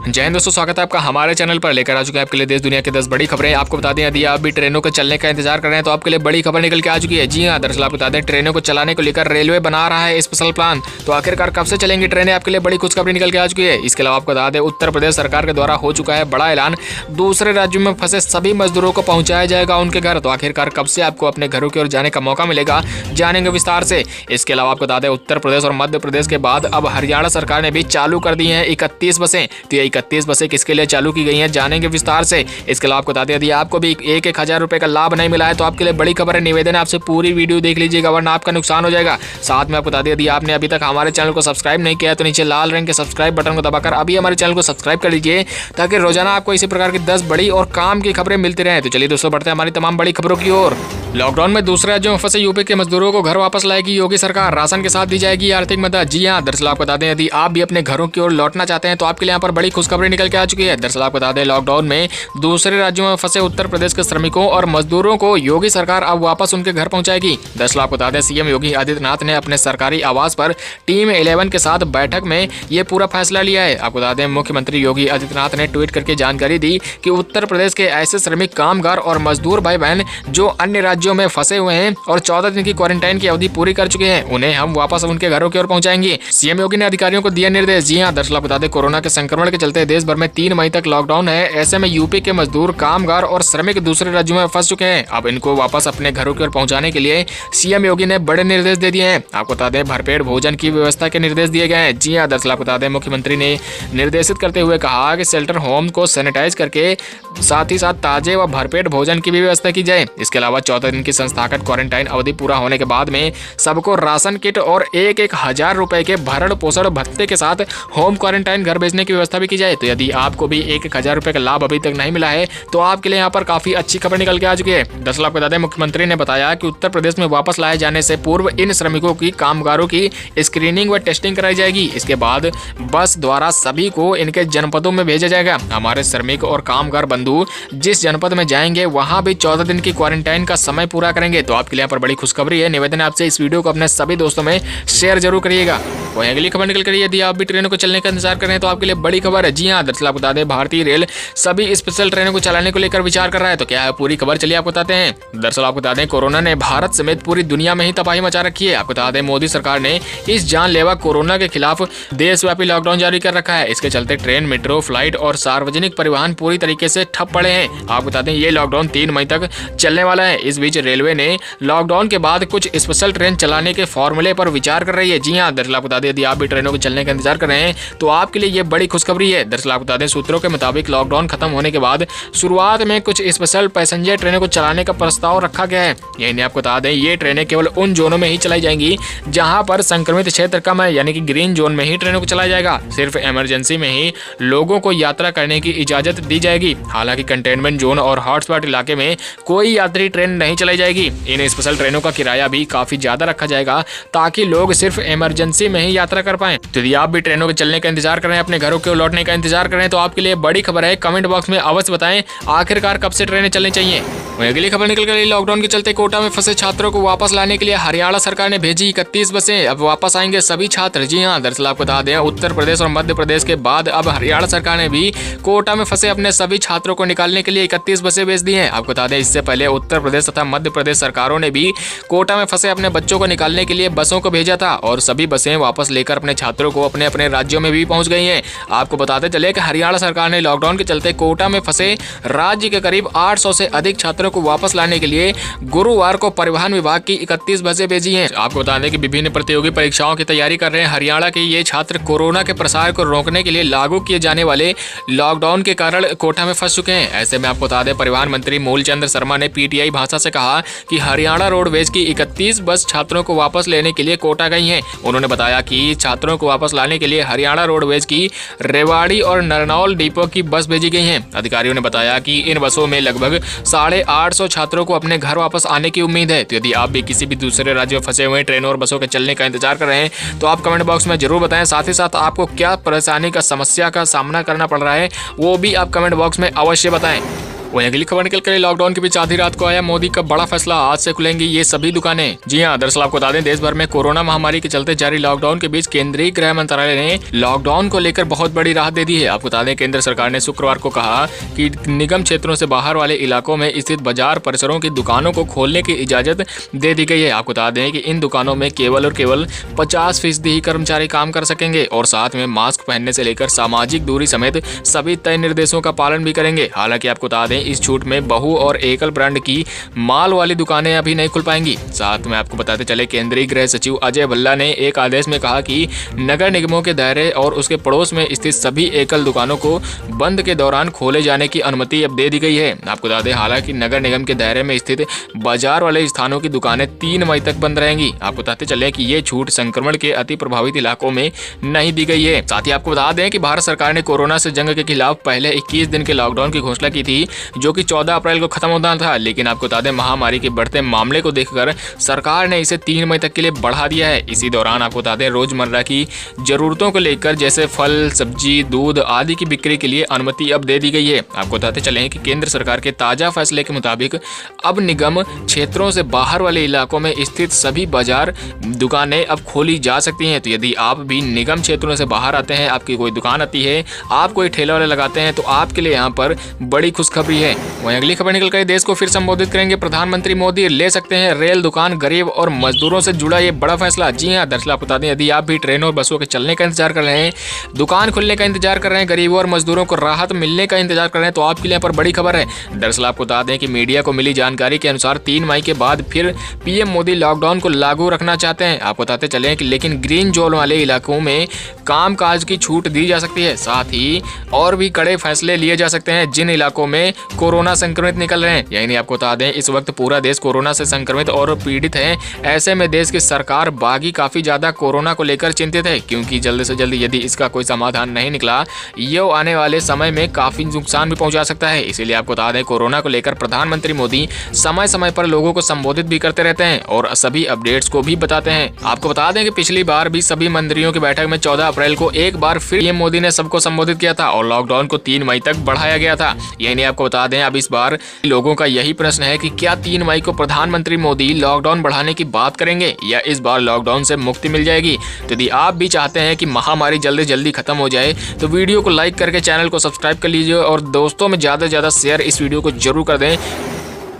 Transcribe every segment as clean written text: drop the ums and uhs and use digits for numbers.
जय हिंद दोस्तों, स्वागत है आपका हमारे चैनल पर। लेकर आ चुके हैं आपके लिए देश दुनिया की 10 बड़ी खबरें। आपको बता दें, यदि आप भी ट्रेनों के चलने का इंतजार कर रहे हैं तो आपके लिए बड़ी खबर निकल के आ चुकी है। जी हां, दरअसल आपको बता दें, ट्रेनों को चलाने को लेकर रेलवे बना रहा है स्पेशल प्लान। तो आखिरकार कब से चलेंगी ट्रेनें, आपके लिए बड़ी खुशखबरी निकल के आ चुकी है। इसके अलावा आपको बता दें, उत्तर प्रदेश सरकार के द्वारा हो चुका है बड़ा ऐलान, दूसरे राज्यों में फंसे सभी मजदूरों को पहुंचाया जाएगा उनके घर। तो आखिरकार कब से आपको अपने घरों की ओर जाने का मौका मिलेगा, जानेंगे विस्तार से। इसके अलावा आपको बता दें, उत्तर प्रदेश और मध्य प्रदेश के बाद अब हरियाणा सरकार ने भी चालू कर दी है 31 बसें। तो ये 31 बसें किसके लिए चालू की गई हैं, जानेंगे विस्तार से। इसके अलावा आपको बता दें, यदि आपको भी 1,000 रुपए का लाभ नहीं मिला है तो आपके लिए बड़ी खबर है। निवेदन है आपसे पूरी वीडियो देख लीजिएगा, वरना आपका नुकसान हो जाएगा। साथ में आपको बता दें, यदि आपने अभी तक हमारे चैनल को सब्सक्राइब नहीं किया है तो नीचे लाल रंग के सब्सक्राइब बटन को दबाकर अभी हमारे चैनल को सब्सक्राइब कर लीजिए, ताकि रोजाना आपको इसी प्रकार की 10 बड़ी और काम की खबरें मिलती रहे। तो चलिए दोस्तों, बढ़ते हैं हमारी तमाम बड़ी खबरों की ओर। लॉकडाउन में दूसरे राज्यों में फंसे यूपी के मजदूरों को घर वापस लाएगी योगी सरकार, राशन के साथ दी जाएगी आर्थिक मदद। जी हां, दरअसल आपको बता दें, यदि आप भी अपने घरों की ओर लौटना चाहते हैं तो आपके लिए यहाँ पर बड़ी खुशखबरी निकल के आ चुकी है। दरअसल आपको बता दें, लॉकडाउन में दूसरे राज्यों में फंसे उत्तर प्रदेश के श्रमिकों और मजदूरों को योगी सरकार अब वापस उनके घर पहुंचाएगी। दरअसल आपको बता दें, सीएम योगी आदित्यनाथ ने अपने सरकारी आवास पर टीम 11 के साथ बैठक में ये पूरा फैसला लिया है। आपको बता दें, मुख्यमंत्री योगी आदित्यनाथ ने ट्वीट करके जानकारी दी कि उत्तर प्रदेश के ऐसे श्रमिक, कामगार और मजदूर भाई बहन जो अन्य राज्यों में फंसे हुए हैं और 14 दिन की क्वारंटाइन की अवधि पूरी कर चुके हैं, उन्हें हम वापस उनके घरों की ओर पहुंचाएंगे। सीएम योगी ने अधिकारियों को दिया निर्देश। जी हां, दरअसल आपको बता दें, कोरोना के संक्रमण के चलते देश भर में 3 मई तक लॉकडाउन है। ऐसे में यूपी के मजदूर, कामगार और श्रमिक दूसरे राज्यों में फंस चुके हैं। अब इनको वापस अपने घरों की ओर पहुंचाने के लिए सीएम योगी ने बड़े निर्देश दे दिए हैं। आपको बता दें, भरपेट भोजन की व्यवस्था के निर्देश दिए गए हैं। जी हां, दरअसल आपको बता दें, मुख्यमंत्री ने निर्देशित करते हुए कहा कि शेल्टर होम को सैनिटाइज करके साथ ही साथ ताजे व भरपेट भोजन की भी व्यवस्था की जाए। इसके अलावा 14 दिन की संस्थागत क्वारंटाइन अवधि पूरा होने के बाद में सबको राशन किट और 1,000 रुपए के भरण पोषण भत्ते के साथ होम क्वारंटाइन घर भेजने की व्यवस्था भी की जाए। तो यदि आपको भी 1,000 रुपए का लाभ अभी तक नहीं मिला है तो आपके लिए यहाँ पर काफी अच्छी खबर निकल के आ चुकी है। दरअसल आपको बता दें, मुख्यमंत्री ने बताया कि उत्तर प्रदेश में वापस लाए जाने से पूर्व इन श्रमिकों की, कामगारों की स्क्रीनिंग व टेस्टिंग कराई जाएगी। इसके बाद बस द्वारा सभी को इनके जनपदों में भेजा जाएगा। हमारे श्रमिक और कामगार बंधु जिस जनपद में जाएंगे वहां भी 14 दिन की क्वारंटाइन का समय पूरा करेंगे। तो आपके लिए यहाँ पर बड़ी खुशखबरी है। निवेदन है आपसे, इस वीडियो को अपने सभी दोस्तों में शेयर जरूर करिएगा। वहीं अगली खबर निकल कर, यदि आप भी ट्रेनों को चलने का इंतजार कर रहे हैं तो आपके लिए बड़ी खबर है। जी हां, दरअसल आपको बता दें, भारतीय रेल सभी स्पेशल ट्रेनों को चलाने को लेकर विचार कर रहा है। तो क्या है पूरी खबर, चलिए आपको बताते हैं। दरअसल आपको बता दें, कोरोना ने भारत समेत पूरी दुनिया में ही तबाही मचा रखी है। आपको बता दें, मोदी सरकार ने इस जानलेवा कोरोना के खिलाफ देशव्यापी लॉकडाउन जारी कर रखा है। इसके चलते ट्रेन, मेट्रो, फ्लाइट और सार्वजनिक परिवहन पूरी तरीके से ठप पड़े हैं। आपको बता दें, ये लॉकडाउन 3 मई तक चलने वाला है। इस बीच रेलवे ने लॉकडाउन के बाद कुछ स्पेशल ट्रेन चलाने के फॉर्मूले पर विचार कर रही है। जी हां, दरअसल आपको बता दें, यदि आप भी ट्रेनों को चलने का इंतजार कर रहे हैं तो आपके लिए ये बड़ी खुशखबरी है। दरअसल आपको बता दें, सूत्रों के मुताबिक लॉकडाउन खत्म होने के बाद शुरुआत में कुछ स्पेशल पैसेंजर ट्रेनों को चलाने का प्रस्ताव रखा गया है। यही आपको बता दें, ये ट्रेनें केवल उन जोनों में ही चलाई जाएंगी जहां पर संक्रमित क्षेत्र कम है, यानी कि ग्रीन जोन में ही ट्रेनों को चलाया जाएगा। सिर्फ इमरजेंसी में ही लोगों को यात्रा करने की इजाजत दी जाएगी। हालांकि कंटेनमेंट जोन और हॉटस्पॉट इलाके में कोई यात्री ट्रेन नहीं चलाई जाएगी। इन स्पेशल ट्रेनों का किराया भी काफी ज्यादा रखा जाएगा, ताकि लोग सिर्फ इमरजेंसी में ही यात्रा कर पाएं। तो यदि आप भी ट्रेनों के चलने का इंतजार कर रहे हैं, अपने घरों के लौटने का इंतजार कर रहे हैं, तो आपके लिए बड़ी खबर है। कमेंट बॉक्स में अवश्य बताएं आखिरकार कब से ट्रेनें चलनी चाहिए। अगली खबर निकल कर, लॉकडाउन के चलते कोटा में फंसे छात्रों को वापस लाने के लिए हरियाणा सरकार ने भेजी 31 बसें। अब वापस आएंगे सभी छात्र। जी हां, दरअसल आपको बता दें, उत्तर प्रदेश और मध्य प्रदेश के बाद अब हरियाणा सरकार ने भी कोटा में फंसे अपने सभी छात्रों को निकालने के लिए 31 बसें भेज दी हैं। आपको बता दें, इससे पहले उत्तर प्रदेश तथा मध्य प्रदेश सरकारों ने भी कोटा में फंसे अपने बच्चों को निकालने के लिए बसों को भेजा था, और सभी बसें वापस लेकर अपने छात्रों को अपने अपने राज्यों में भी पहुंच गई हैं। आपको बताते चले कि हरियाणा सरकार ने लॉकडाउन के चलते कोटा में फंसे राज्य के करीब 800 से अधिक छात्रों को वापस लाने के लिए गुरुवार को परिवहन विभाग की 31 बसें भेजी हैं। आपको बता दें कि विभिन्न प्रतियोगी परीक्षाओं की तैयारी कर रहे हैं हरियाणा के ये छात्र कोरोना के प्रसार को रोकने के लिए लागू किए जाने वाले लॉकडाउन के कारण कोटा में फंस चुके हैं। ऐसे में आपको बता दें, परिवहन मंत्री मूलचंद शर्मा ने पीटीआई भाषा से कहा कि हरियाणा रोडवेज की 31 बस छात्रों को वापस लेने के लिए कोटा गई हैं। उन्होंने बताया कि छात्रों को वापस लाने के लिए हरियाणा रोडवेज की रेवाड़ी और नरनौल डिपो की बस भेजी गई हैं। अधिकारियों ने बताया कि इन बसों में लगभग 850 छात्रों को अपने घर वापस आने की उम्मीद है। तो यदि आप भी किसी भी दूसरे राज्य में फंसे हुए ट्रेनों और बसों के चलने का इंतजार कर रहे हैं तो आप कमेंट बॉक्स में जरूर बताएं। साथ ही साथ आपको क्या परेशानी का, समस्या का सामना करना पड़ रहा है वो भी आप कमेंट बॉक्स में अवश्य बताएं। वहीं अगली खबर निकल कर लॉकडाउन के बीच आधी रात को आया मोदी का बड़ा फैसला, आज से खुलेंगी ये सभी दुकानें। जी हां, दरअसल आपको बता दें देश भर में कोरोना महामारी के चलते जारी लॉकडाउन के बीच केंद्रीय गृह मंत्रालय ने लॉकडाउन को लेकर बहुत बड़ी राहत दे दी है। आपको बता दें केंद्र सरकार ने शुक्रवार को कहा कि निगम क्षेत्रों से बाहर वाले इलाकों में स्थित बाजार परिसरों की दुकानों को खोलने की इजाजत दे दी गई है। आपको बता दें कि इन दुकानों में केवल और केवल 50% ही कर्मचारी काम कर सकेंगे और साथ में मास्क पहनने से लेकर सामाजिक दूरी समेत सभी तय निर्देशों का पालन भी करेंगे। हालांकि आपको बता दें इस छूट में बहु और एकल ब्रांड की माल वाली दुकानें अभी नहीं खुल पाएंगी। साथ में आपको बताते चले केंद्रीय गृह सचिव अजय भल्ला ने एक आदेश में कहा कि नगर निगमों के दायरे और उसके पड़ोस में स्थित सभी एकल दुकानों को बंद के दौरान खोले जाने की अनुमति अब दे दी गई है। आपको बता दें हालांकि नगर निगम के दायरे में स्थित बाजार वाले स्थानों की दुकानें 3 मई तक बंद रहेंगी। आपको बताते चले कि ये छूट संक्रमण के अति प्रभावित इलाकों में नहीं दी गई है। साथ ही आपको बता दें कि भारत सरकार ने कोरोना से जंग के खिलाफ पहले 21 दिन के लॉकडाउन की घोषणा की थी, जो कि 14 अप्रैल को खत्म होना था। लेकिन आपको बता दें महामारी के बढ़ते मामले को देखकर सरकार ने इसे 3 मई तक के लिए बढ़ा दिया है। इसी दौरान आपको बता दें रोजमर्रा की जरूरतों को लेकर जैसे फल, सब्जी, दूध आदि की बिक्री के लिए अनुमति अब दे दी गई है। आपको बताते चले कि केंद्र सरकार के ताजा फैसले के मुताबिक अब निगम क्षेत्रों से बाहर वाले इलाकों में स्थित सभी बाजार दुकानें अब खोली जा सकती हैं। तो यदि आप भी निगम क्षेत्रों से बाहर आते हैं, आपकी कोई दुकान आती है, आप कोई ठेला वाले लगाते हैं, तो आपके लिए यहाँ पर बड़ी खुशखबरी है। वहीं अगली खबर निकल कर देश को फिर संबोधित करेंगे प्रधानमंत्री मोदी, ले सकते हैं रेल, दुकान, गरीब और मजदूरों से जुड़ा ये बड़ा फैसला। जी हाँ, दरअसल आप बता दें यदि आप भी ट्रेनों और बसों के चलने का इंतजार कर रहे हैं, दुकान खुलने का इंतजार कर रहे हैं, गरीबों और मजदूरों को राहत मिलने का इंतजार कर रहे हैं, तो आपके लिए यहाँ पर बड़ी खबर है। दरअसल आपको बता दें कि मीडिया को मिली जानकारी के अनुसार 3 मई के बाद फिर पीएम मोदी लॉकडाउन को लागू रखना चाहते हैं। आपको बताते चले कि लेकिन ग्रीन जोन वाले इलाकों में कामकाज की छूट दी जा सकती है। साथ ही और भी कड़े फैसले लिए जा सकते हैं जिन इलाकों में कोरोना संक्रमित निकल रहे हैं। यही नहीं, आपको बता दें इस वक्त पूरा देश कोरोना से संक्रमित और पीड़ित है। ऐसे में देश की सरकार बागी काफी ज्यादा कोरोना को लेकर चिंतित है, क्योंकि जल्द से जल्द यदि इसका कोई समाधान नहीं निकला, ये आने वाले समय में काफी नुकसान भी पहुंचा सकता है। इसीलिए आपको बता दें कोरोना को लेकर प्रधानमंत्री मोदी समय समय पर लोगों को संबोधित भी करते रहते हैं और सभी अपडेट्स को भी बताते हैं। आपको बता दें कि पिछली बार भी सभी मंत्रियों की बैठक में 14 अप्रैल को एक बार फिर पीएम मोदी ने सबको संबोधित किया था और लॉकडाउन को 3 मई तक बढ़ाया गया था। यही नहीं, आपको बता दें अब इस बार लोगों का यही प्रश्न है कि क्या 3 मई को प्रधानमंत्री मोदी लॉकडाउन बढ़ाने की बात करेंगे या इस बार लॉकडाउन से मुक्ति मिल जाएगी। तो यदि आप भी चाहते हैं कि महामारी जल्दी जल्दी खत्म हो जाए तो वीडियो को लाइक करके चैनल को सब्सक्राइब कर लीजिए और दोस्तों में ज्यादा से ज्यादा शेयर इस वीडियो को जरूर कर दें।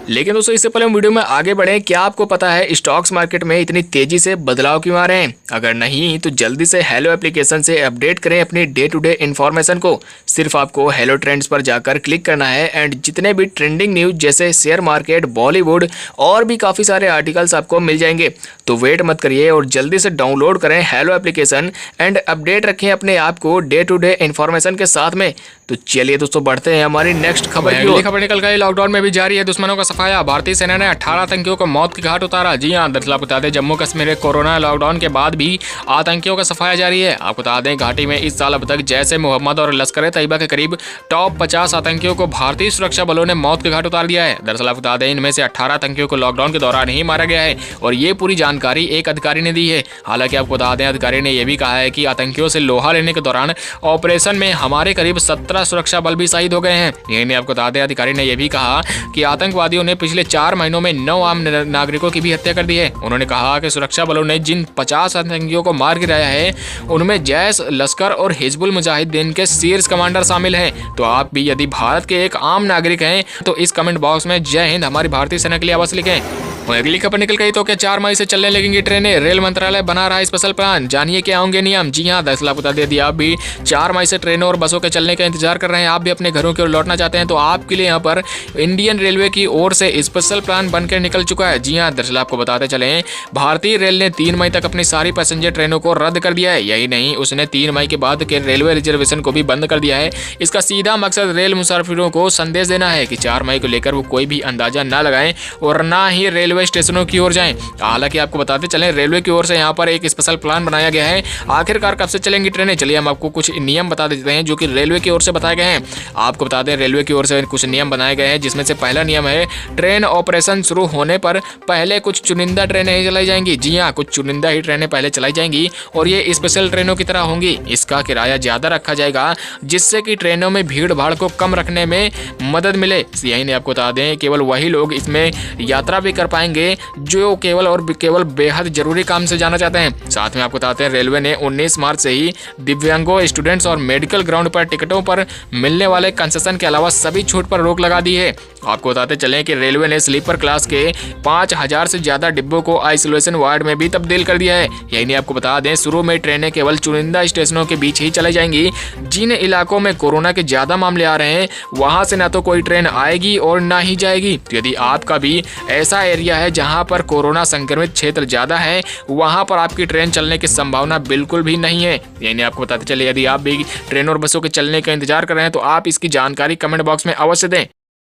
लेकिन दोस्तों इससे पहले हम वीडियो में आगे बढ़ें, क्या आपको पता है स्टॉक्स मार्केट में इतनी तेजी से बदलाव क्यों आ रहे हैं? अगर नहीं तो जल्दी से हेलो एप्लीकेशन से अपडेट करें अपनी डे टू डे इन्फॉर्मेशन को। सिर्फ आपको हेलो ट्रेंड्स पर जाकर क्लिक करना है एंड जितने भी ट्रेंडिंग न्यूज जैसे शेयर मार्केट, बॉलीवुड और भी काफ़ी सारे आर्टिकल्स आपको मिल जाएंगे। तो वेट मत करिए और जल्दी से डाउनलोड करें हेलो एप्लीकेशन एंड अपडेट रखें अपने आप को डे टू डे इन्फॉर्मेशन के साथ में। तो चलिए दोस्तों बढ़ते हैं हमारी नेक्स्ट खबर की ओर। खबर निकल गई, लॉकडाउन में भी जारी है दुश्मनों का सफाया, भारतीय सेना ने 18 आतंकियों को मौत की घाट उतारा। जी हां, दरअसल आपको बता दें जम्मू कश्मीर में कोरोना लॉकडाउन के बाद भी आतंकियों का सफाया जारी है। आपको बता दें घाटी में इस साल अब तक जैसे मोहम्मद और लश्कर तैयबा के करीब टॉप 50 आतंकियों को भारतीय सुरक्षा बलों ने मौत के घाट उतार दिया है। दरअसल आपको बता दें इनमें से 18 आतंकियों को लॉकडाउन के दौरान ही मारा गया है और ये पूरी जानकारी एक अधिकारी ने दी है। हालांकि आपको बता दें अधिकारी ने यह भी कहा है कि आतंकियों से लोहा लेने के दौरान ऑपरेशन में हमारे करीब 17 सुरक्षा बल भी शहीद हो गए हैं। यही नहीं, आपको बता दें अधिकारी ने यह भी कहा कि आतंकवादियों ने पिछले 4 महीनों में 9 आम नागरिकों की भी हत्या कर दी है। उन्होंने कहा कि सुरक्षा बलों ने जिन 50 आतंकियों को मार गिराया है उनमें जैश, लश्कर और हिजबुल मुजाहिदीन के शीर्ष कमांडर शामिल हैं। तो आप भी यदि भारत के एक आम नागरिक हैं तो इस कमेंट बॉक्स में जय हिंद हमारी भारतीय सेना के लिए अवश्य लिखें। और अगली खबर निकल गई, तो क्या 4 मई से चलने लगेंगी ट्रेनें? रेल मंत्रालय बना रहा है स्पेशल प्लान, जानिए क्या होंगे नियम। जी हां, 10 लाख बता दिए आप भी 4 मई से ट्रेनों और बसों के चलने का इंतजार कर रहे हैं, आप भी अपने घरों की ओर लौटना चाहते हैं, तो आपके लिए यहाँ पर इंडियन रेलवे की ओर से स्पेशल प्लान बनकर निकल चुका है। जी हां, दरअसल आपको बताते चले भारतीय रेल ने 3 मई तक अपनी सारी पैसेंजर ट्रेनों को रद्द कर दिया है। यही नहीं, उसने 3 मई के बाद के रेलवे रिजर्वेशन को भी बंद कर दिया है। इसका सीधा मकसद रेल मुसाफिरों को संदेश देना है कि 4 मई को लेकर वो कोई भी अंदाजा ना लगाएं और ना ही रेलवे रेलवे स्टेशनों की ओर जाएं। हालांकि आपको बताते चलें, रेलवे की ओर से यहाँ पर एक स्पेशल प्लान बनाया गया है। आखिरकार कब से चलेंगी ट्रेनें, चलिए हम आपको कुछ नियम बता देते हैं जो कि रेलवे की ओर से बताए गए हैं। आपको बता दें, रेलवे की ओर से कुछ नियम बनाए गए हैं, जिसमें से पहला नियम है ट्रेन ऑपरेशन शुरू होने पर पहले कुछ चुनिंदा ट्रेनें ही चलाई जाएंगी। जी हाँ, कुछ चुनिंदा ही ट्रेनें पहले चलाई जाएंगी और ये स्पेशल ट्रेनों की तरह होंगी। इसका किराया ज्यादा रखा जाएगा, जिससे कि ट्रेनों में भीड़ भाड़ को कम रखने में मदद मिले। यही नहीं, आपको बता दें, केवल वही लोग इसमें यात्रा भी कर पाएंगे जो केवल बेहद जरूरी काम से जाना चाहते हैं। साथ में आपको बताते हैं, रेलवे ने 19 मार्च से ही दिव्यांगों, स्टूडेंट्स और मेडिकल ग्राउंड पर टिकटों पर मिलने वाले कंसेशन के अलावा सभी छूट पर रोक लगा दी है। आपको बताते चलें कि रेलवे ने स्लीपर क्लास के 5000 से ज्यादा डिब्बों को आइसोलेशन वार्ड में भी तब्दील कर दिया है। यही नहीं, आपको बता दें, शुरू में ट्रेनें केवल चुनिंदा स्टेशनों के बीच ही चलाई जाएंगी। जिन इलाकों में कोरोना के ज्यादा मामले आ रहे हैं, वहां से ना तो कोई ट्रेन आएगी और ना ही जाएगी। तो यदि आपका भी ऐसा एरिया है जहां पर कोरोना संक्रमित क्षेत्र ज्यादा है, वहां पर आपकी ट्रेन चलने की संभावना बिल्कुल भी नहीं है। यानी आपको बताते चले, यदि आप भी ट्रेन और बसों के चलने का इंतजार कर रहे हैं तो आप इसकी जानकारी कमेंट बॉक्स में अवश्य दें।